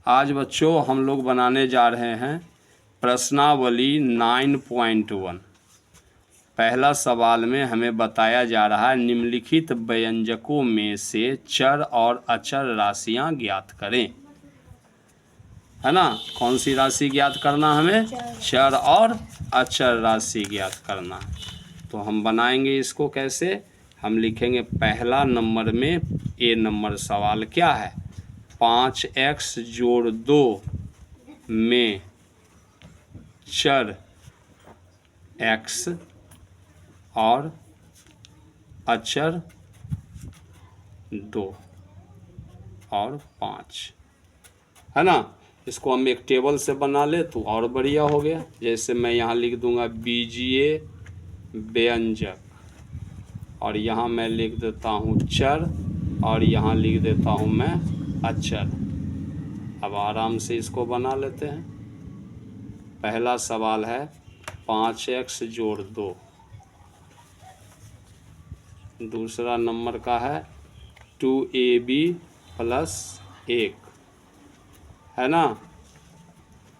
आज बच्चों हम लोग बनाने जा रहे हैं प्रश्नावली 9.1। पहला सवाल में हमें बताया जा रहा है निम्नलिखित व्यंजकों में से चर और अचर राशियां ज्ञात करें, है ना। कौन सी राशि ज्ञात करना हमें? चर और अचर राशि ज्ञात करना। तो हम बनाएंगे इसको कैसे? हम लिखेंगे पहला नंबर में ए नंबर सवाल क्या है, 5x जोड़ 2 में चर x और अचर 2 और 5, है ना। इसको हम एक टेबल से बना ले तो और बढ़िया हो गया। जैसे मैं यहाँ लिख दूंगा बीजीय व्यंजक, और यहाँ मैं लिख देता हूँ चर, और यहाँ लिख देता हूँ मैं अचर। अब आराम से इसको बना लेते हैं। पहला सवाल है 5x जोड़ 2, दूसरा नंबर का है 2ab प्लस 1, है ना।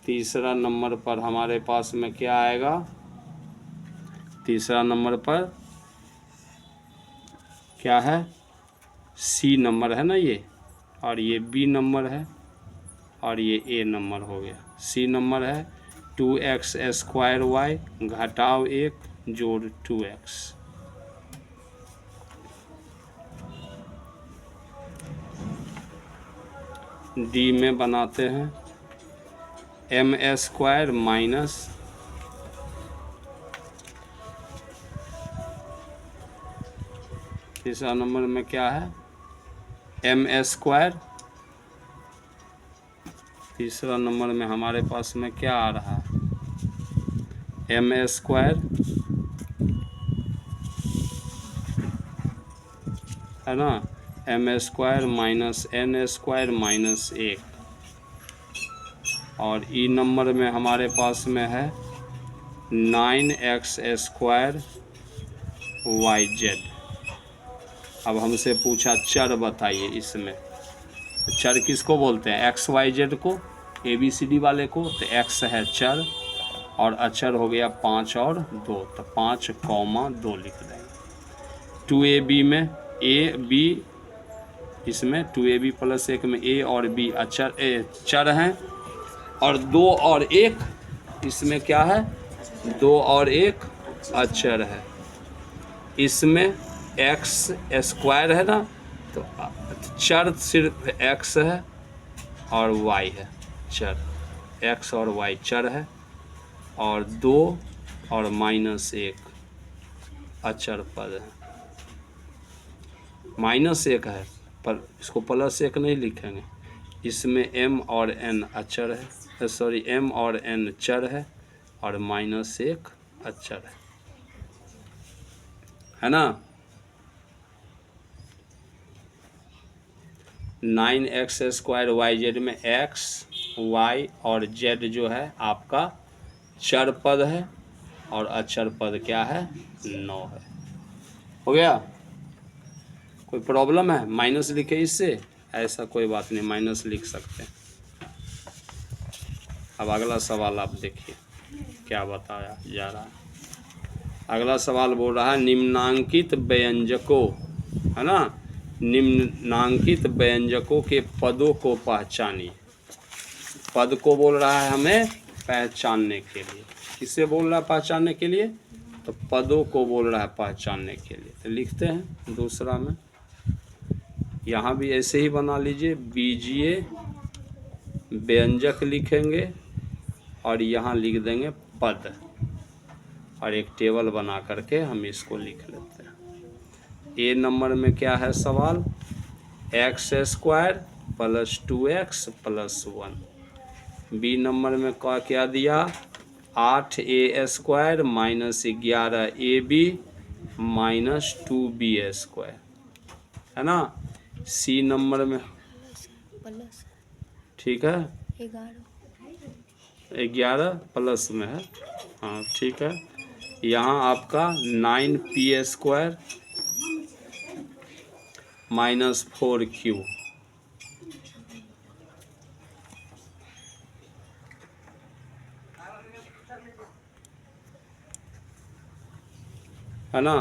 तीसरा नंबर पर हमारे पास में क्या आएगा? तीसरा नंबर पर क्या है? सी नंबर है ना ये, और ये बी नंबर है, और ये ए नंबर हो गया। सी नंबर है 2x स्क्वायर वाई घटाव 1 जोड़ 2x। डी में बनाते हैं एम स्क्वायर माइनस तीसरा नंबर में क्या है? M square. तीसरा नंबर में हमारे पास में क्या आ रहा है? एम स्क्वायर, है ना। M square minus N square minus 1, और ई नंबर में हमारे पास में है 9x स्क्वायर वाई जेड। अब हमसे पूछा चर बताइए इसमें, तो चर किसको बोलते हैं? एक्स वाई जेड को, ए बी सी डी वाले को। तो एक्स है चर, और अचर हो गया 5 और 2, तो 5,2 लिख देंगे। 2ab में ए बी, इसमें 2ab प्लस 1 में ए और बी चर हैं, और 2 और 1 इसमें क्या है? 2 और 1 अचर है। इसमें एक्स स्क्वायर है ना, तो चर सिर्फ एक्स है और वाई है। चर एक्स और वाई चर है, और 2 और माइनस 1 अचर पद है। माइनस 1 है पर इसको प्लस 1 नहीं लिखेंगे। इसमें m और n अचर है, सॉरी m और n चर है, और माइनस 1 अचर है ना। 9x स्क्वायर वाई जेड में x, y और z जो है आपका चर पद है, और अचर पद क्या है? 9 है। हो गया? कोई प्रॉब्लम है? माइनस लिखे इससे? ऐसा कोई बात नहीं, माइनस लिख सकते हैं। अब अगला सवाल आप देखिए क्या बताया जा रहा है। अगला सवाल बोल रहा है निम्नांकित व्यंजकों, है ना, निम्नांकित व्यंजकों के पदों को पहचानिए। पद को बोल रहा है हमें पहचानने के लिए। किसे बोल रहा है पहचानने के लिए? तो पदों को बोल रहा है पहचानने के लिए। तो लिखते हैं दूसरा में, यहाँ भी ऐसे ही बना लीजिए, बीजीय व्यंजक लिखेंगे, और यहाँ लिख देंगे पद, और एक टेबल बना करके हम इसको लिख लेते हैं। ए नंबर में क्या है सवाल? X square plus 2x plus 1। B number में क्या दिया? 8a square minus 11ab minus 2b square, है ना। सी नंबर में ठीक है 11 प्लस में है, हाँ ठीक है। यहाँ आपका 9p स्क्वायर माइनस 4q, है ना।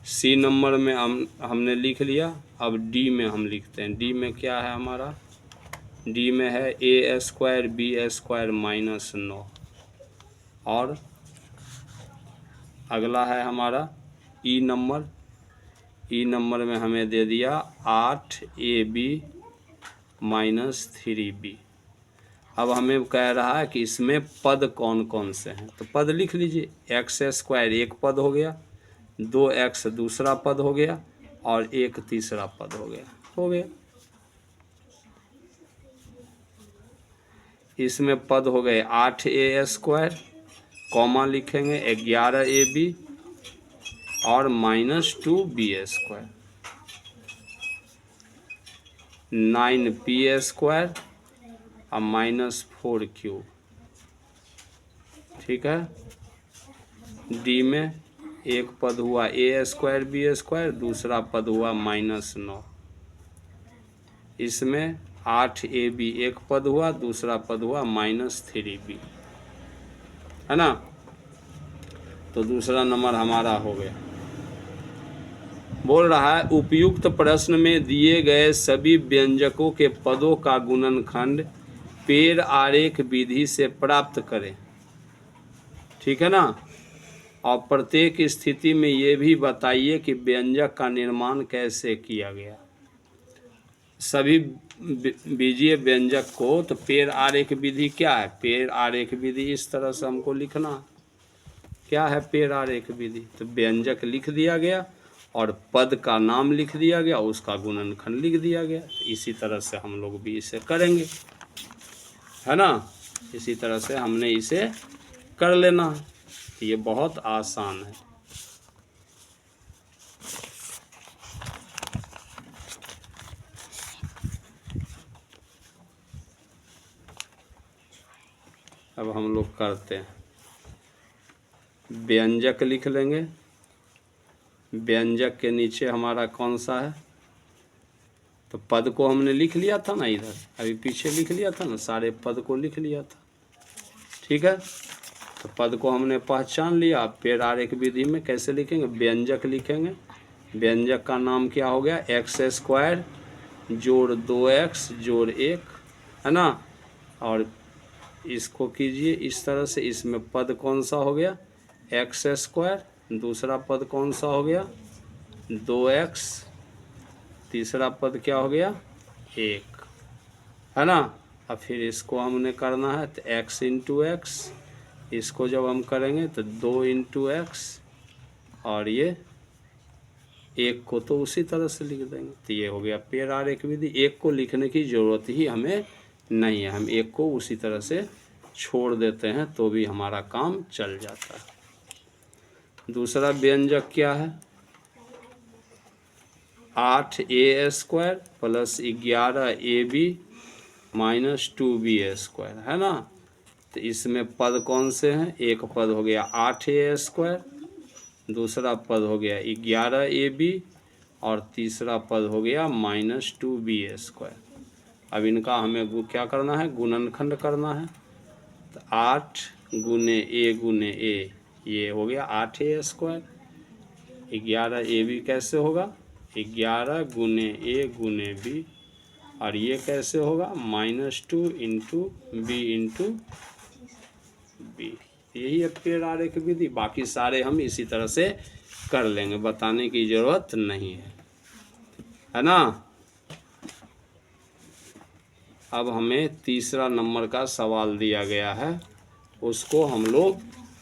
सी नंबर में हमने लिख लिया। अब डी में हम लिखते हैं। डी में क्या है हमारा? डी में है ए स्क्वायर बी स्क्वायर माइनस 9, और अगला है हमारा ई नंबर। ई नंबर में हमें दे दिया 8ab माइनस 3b। अब हमें कह रहा है कि इसमें पद कौन कौन से हैं, तो पद लिख लीजिए। एक्स स्क्वायर एक पद हो गया, 2x दूसरा पद हो गया, और एक तीसरा पद हो गया। इसमें पद हो गए 8a स्क्वायर, कॉमा लिखेंगे 11ab और minus 2b square, 9p square और माइनस 4q। ठीक है। डी में एक पद हुआ ए स्क्वायर बी स्क्वायर, दूसरा पद हुआ माइनस 9। इसमें 8ab एक पद हुआ, दूसरा पद हुआ माइनस 3b, है ना। तो दूसरा नंबर हमारा हो गया। बोल रहा है उपयुक्त प्रश्न में दिए गए सभी व्यंजकों के पदों का गुणनखंड पेड़ आरेख विधि से प्राप्त करें। ठीक है ना। और प्रत्येक स्थिति में ये भी बताइए कि व्यंजक का निर्माण कैसे किया गया। सभी बीजीय व्यंजक को, तो पेड़ आरेख विधि क्या है? पेड़ आरेख विधि इस तरह से हमको लिखना है। क्या है पेड़ आरेख विधि? तो व्यंजक लिख दिया गया और पद का नाम लिख दिया गया, उसका गुणनखंड लिख दिया गया। तो इसी तरह से हम लोग भी इसे करेंगे, है ना। इसी तरह से हमने इसे कर लेना है। ये बहुत आसान है। अब हम लोग करते हैं। व्यंजक लिख लेंगे। व्यंजक के नीचे हमारा कौन सा है? तो पद को हमने लिख लिया था ना, इधर अभी पीछे लिख लिया था ना, सारे पद को लिख लिया था। ठीक है। तो पद को हमने पहचान लिया। पेड़ आरेख विधि में कैसे लिखेंगे? व्यंजक लिखेंगे। व्यंजक का नाम क्या हो गया? एक्स स्क्वायर जोड़ 2x जोड़ 1, है ना। और इसको कीजिए इस तरह से। इसमें पद कौन सा हो गया? X square. दूसरा पद कौन सा हो गया? 2x। तीसरा पद क्या हो गया? 1, है ना। अब फिर इसको हमने करना है, तो x इंटू एक्स। इसको जब हम करेंगे तो 2 इंटू एक्स, और ये 1 को तो उसी तरह से लिख देंगे। तो ये हो गया पेड़ आरेख विधि। 1 को लिखने की ज़रूरत ही हमें नहीं है, हम 1 को उसी तरह से छोड़ देते हैं तो भी हमारा काम चल जाता है। दूसरा व्यंजक क्या है? 8a square plus 11ab minus 2b square, है ना। तो इसमें पद कौन से हैं? एक पद हो गया 8a स्क्वायर, दूसरा पद हो गया 11ab और तीसरा पद हो गया माइनस 2b स्क्वायर। अब इनका हमें क्या करना है? गुणनखंड करना है। तो 8 गुने a ये हो गया 8a स्क्वायर। 11ab कैसे होगा? 11 गुने a गुने b, और ये कैसे होगा? -2 इंटू b इंटू b। यही है पेड़ आरेख विधि। बाकी सारे हम इसी तरह से कर लेंगे, बताने की जरूरत नहीं है ना। अब हमें तीसरा नंबर का सवाल दिया गया है, उसको हम लोग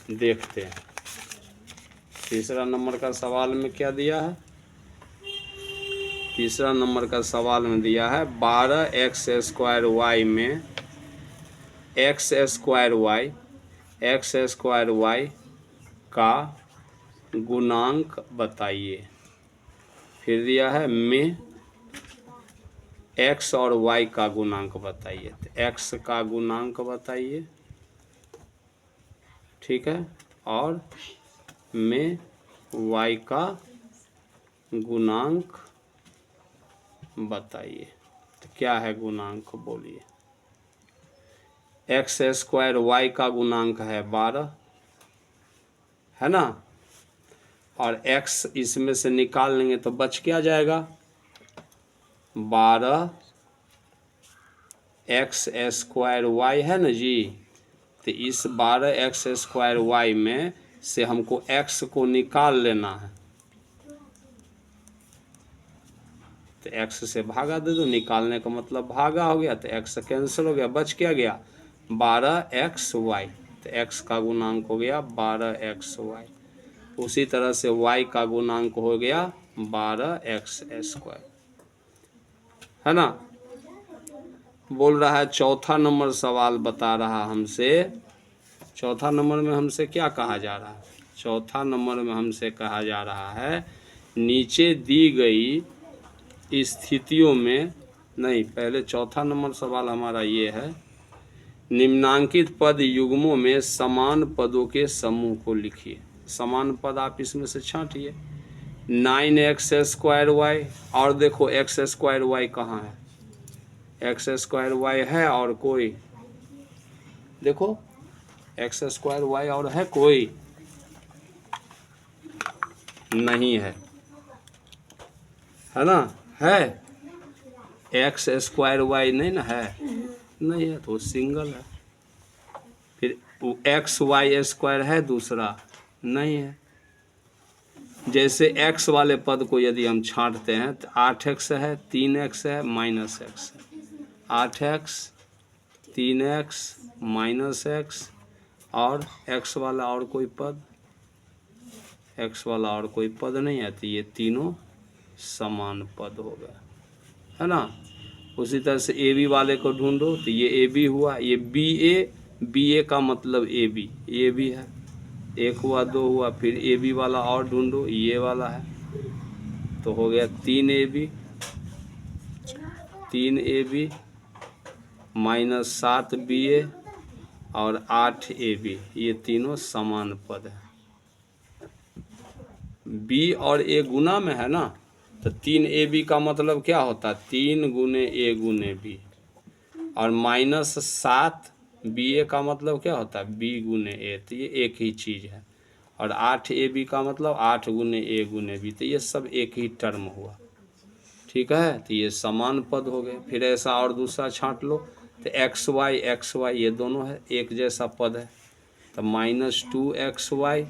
देखते हैं। तीसरा नंबर का सवाल में क्या दिया है? तीसरा नंबर का सवाल में दिया है 12x स्क्वायर y में x स्क्वायर y का गुणांक बताइए। फिर दिया है में x और y का गुणांक बताइए। तो x का गुणांक बताइए, ठीक है, और में y का गुणांक बताइए। तो क्या है गुणांक? बोलिए। एक्स स्क्वायर y का गुणांक है 12, है ना। और x इसमें से निकाल लेंगे तो बच क्या जाएगा 12 एक्स स्क्वायर वाई है ना जी। तो इस 12 एक्स स्क्वायर वाई में से हमको x को निकाल लेना है, तो x से भागा दे दो, निकालने का मतलब भागा हो गया, तो x कैंसिल हो गया, बच क्या गया 12xy। तो x का गुणांक हो गया 12xy। उसी तरह से y का गुणांक हो गया 12x स्क्वायर, है ना। बोल रहा है चौथा नंबर सवाल बता रहा हमसे, चौथा नंबर में हमसे क्या कहा जा रहा है, चौथा नंबर में हमसे कहा जा रहा है नीचे दी गई स्थितियों में, नहीं पहले चौथा नंबर सवाल हमारा ये है, निम्नांकित पद युग्मों में समान पदों के समूह को लिखिए। समान पद आप इसमें से छांटिए, 9x स्क्वायर वाई, और देखो x स्क्वायर वाई कहाँ है, x स्क्वायर वाई है और कोई, देखो एक्स स्क्वायर वाई और है कोई नहीं है ना, है एक्स स्क्वायर वाई नहीं ना है, नहीं है तो सिंगल है। फिर एक्स वाई स्क्वायर है दूसरा, नहीं है। जैसे x वाले पद को यदि हम छांटते हैं तो 8x है, 3x है, -x है, 8x 3x -x और x वाला और कोई पद, x वाला और कोई पद नहीं है, तो ये तीनों समान पद हो गए, है ना। उसी तरह से ए बी वाले को ढूंढो, तो ये ए बी हुआ, ये बी ए का मतलब ए बी है, एक हुआ, दो हुआ, फिर ए बी वाला और ढूंढो, ये वाला है, तो हो गया 3AB -7BA और 8AB, ये तीनों समान पद है। B और A गुना में है ना, तो 3AB का मतलब क्या होता है 3 गुने A गुने B, और -7BA का मतलब क्या होता है B गुने A, तो ये एक ही चीज़ है। और 8AB का मतलब 8 गुने A गुने B, तो ये सब एक ही टर्म हुआ, ठीक है। तो ये समान पद हो गए। फिर ऐसा और दूसरा छांट लो, तो XY ये दोनों है एक जैसा पद है, तो -2XY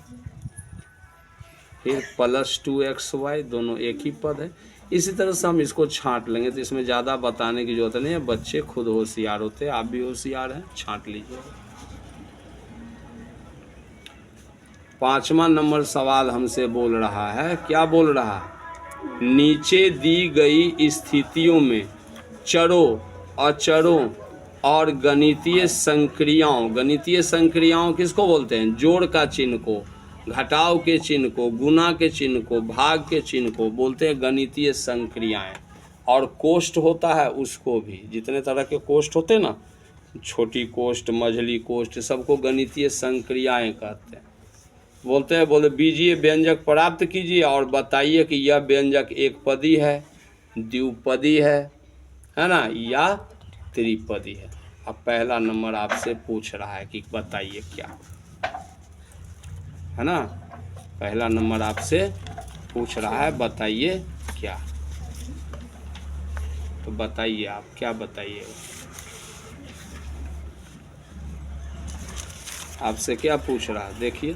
फिर +2XY दोनों एक ही पद है। इसी तरह से हम इसको छांट लेंगे, तो इसमें ज़्यादा बताने की जरूरत नहीं है, बच्चे खुद होशियार होते हैं, आप भी होशियार हैं, छांट लीजिए। 5वां नंबर सवाल हमसे बोल रहा है, क्या बोल रहा है, नीचे दी गई स्थितियों में चरों, अचरों और गणितीय संक्रियाओं किसको बोलते हैं, जोड़ का चिन्ह को, घटाव के चिन्ह को, गुना के चिन्ह को, भाग के चिन्ह को बोलते हैं गणितीय संक्रियाएं। और कोष्ठ होता है उसको भी, जितने तरह के कोष्ठ होते हैं ना, छोटी कोष्ठ, मझली कोष्ठ, सबको गणितीय संक्रियाएं कहते हैं। बोले बीजीय व्यंजक प्राप्त कीजिए और बताइए कि यह व्यंजक एक पदी है, द्विपदी है ना, या त्रिपदी है। अब पहला नंबर आपसे पूछ रहा है कि बताइए क्या, है ना, पहला नंबर आपसे पूछ रहा है बताइए क्या, तो बताइए आप क्या बताइएगा, आपसे क्या पूछ रहा है, देखिए।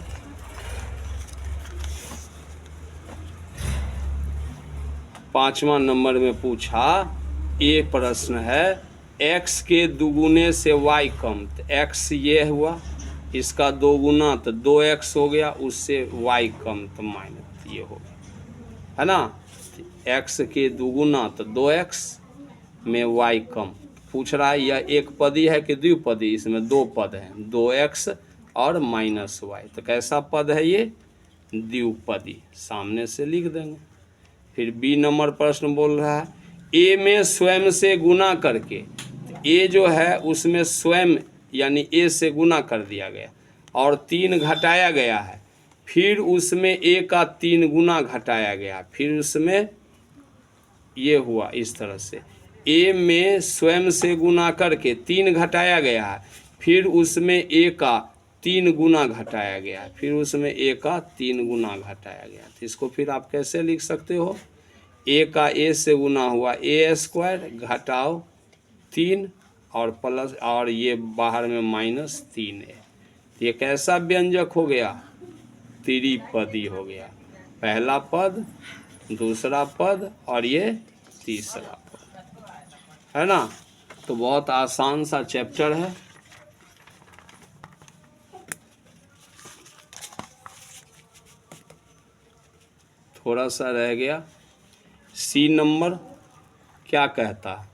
पांचवा नंबर में पूछा, ये प्रश्न है x के दुगुने से y कम, तो x ये हुआ, इसका दो गुना तो 2x हो गया, उससे y कम तो माइनस ये हो गया, है ना। x के दुगुना तो 2x में y कम पूछ रहा है, यह एक पदी है कि द्विपदी, इसमें दो पद हैं, 2x और -y, तो कैसा पद है ये, द्विपदी, सामने से लिख देंगे। फिर बी नंबर प्रश्न बोल रहा है, ए में स्वयं से गुना करके, ए जो है उसमें स्वयं यानी ए से गुना कर दिया गया और 3 घटाया गया है, फिर उसमें ए का 3 गुना घटाया गया, फिर उसमें ये हुआ, इस तरह से ए में स्वयं से गुना करके 3 घटाया गया है, फिर उसमें ए का 3 गुना घटाया गया, फिर उसमें ए का 3 गुना घटाया गया। तो इसको फिर आप कैसे लिख सकते हो, ए का ए से गुना हुआ ए स्क्वायर घटाओ 3 और प्लस और ये बाहर में -3 है। ये कैसा व्यंजक हो गया, त्रिपदी हो गया। पहला पद, दूसरा पद और ये तीसरा पद, है ना। तो बहुत आसान सा चैप्टर है। थोड़ा सा रह गया। सी नंबर क्या कहता है,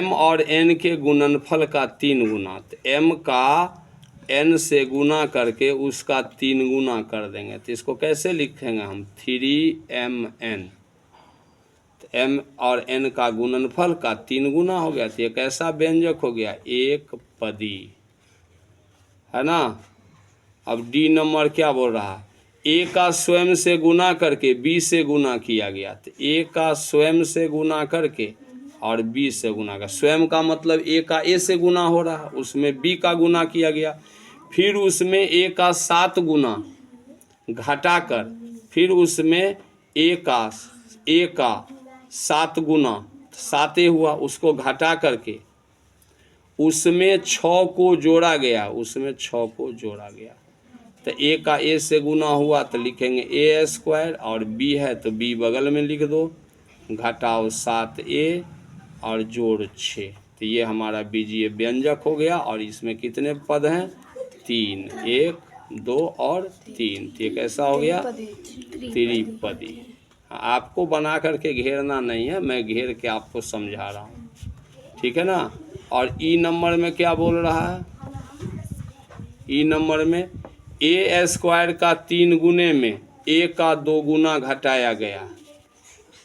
m और n के गुणनफल का 3 गुना। तो m का n से गुना करके उसका 3 गुना कर देंगे। तो इसको कैसे लिखेंगे हम, 3mn। तो m और n का गुणनफल का 3 गुना हो गया। तो ये कैसा व्यंजक हो गया, एक पदी, है ना। अब डी नंबर क्या बोल रहा है, ए का स्वयं से गुना करके बी से गुना किया गया। तो ए का स्वयं से गुना करके और बी से गुना का, स्वयं का मतलब ए का ए से गुना हो रहा, उसमें बी का गुना किया गया। फिर उसमें ए का 7 गुना घटाकर फिर उसमें ए का 7 गुना 7 हुआ, उसको घटा करके उसमें 6 को जोड़ा गया, उसमें 6 को जोड़ा गया। तो ए का ए से गुना हुआ तो लिखेंगे ए स्क्वायर, और बी है तो बी बगल में लिख दो, घटाओ 7a और जोड़ 6। तो ये हमारा बीजीय व्यंजक हो गया। और इसमें कितने पद हैं, 3, 1, 2 और 3। तो ये कैसा हो गया, त्रिपदी। आपको बना करके घेरना नहीं है, मैं घेर के आपको समझा रहा हूँ, ठीक है ना। और ई नंबर में क्या बोल रहा है, ई नंबर में ए स्क्वायर का 3 गुने में ए का 2 गुना घटाया गया।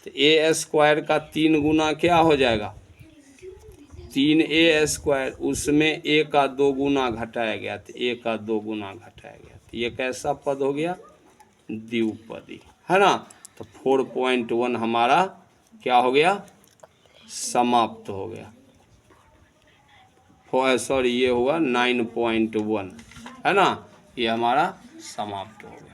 तो ए स्क्वायर का 3 गुना क्या हो जाएगा, 3a स्क्वायर, उसमें ए का 2 गुना घटाया गया। तो ए का 2 गुना घटाया गया। तो ये कैसा पद हो गया, द्विपदी, है ना। तो 4.1 हमारा क्या हो गया, समाप्त हो गया। सॉरी, ये हुआ 9.1, है ना, ये हमारा समाप्त हो गया।